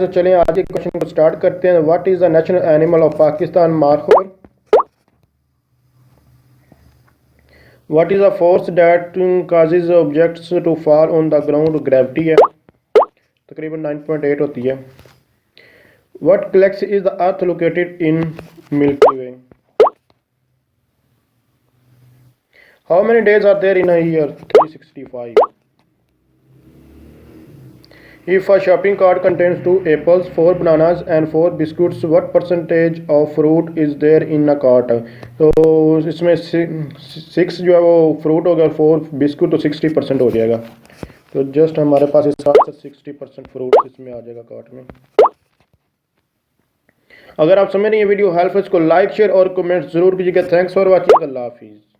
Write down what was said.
तो चलें आज के क्वेश्चन को स्टार्ट करते हैं। What is the national animal of Pakistan? Markhor. What is the force that causes objects to fall on the ground? Gravity है, तकरीबन 9.8 होती है। What galaxy is the earth located in milky way? How many days are there in a year? 365. If a shopping cart contains 2 apples, 4 bananas and 4 biscuits, what percentage of fruit is there in a cart? तो इसमें 6 जो है वो fruit होगा, 4 biscuit, तो 60% हो जाएगा। तो जस्ट हमारे पास इस साथ 60% फ्रूट इसमें आ जाएगा कार्ट में। अगर आप समझ रही हैं वीडियो हेल्प है, इसको लाइक शेयर और कमेंट जरूर कीजिएगा। Thanks for watching. अल्लाह हाफिज़।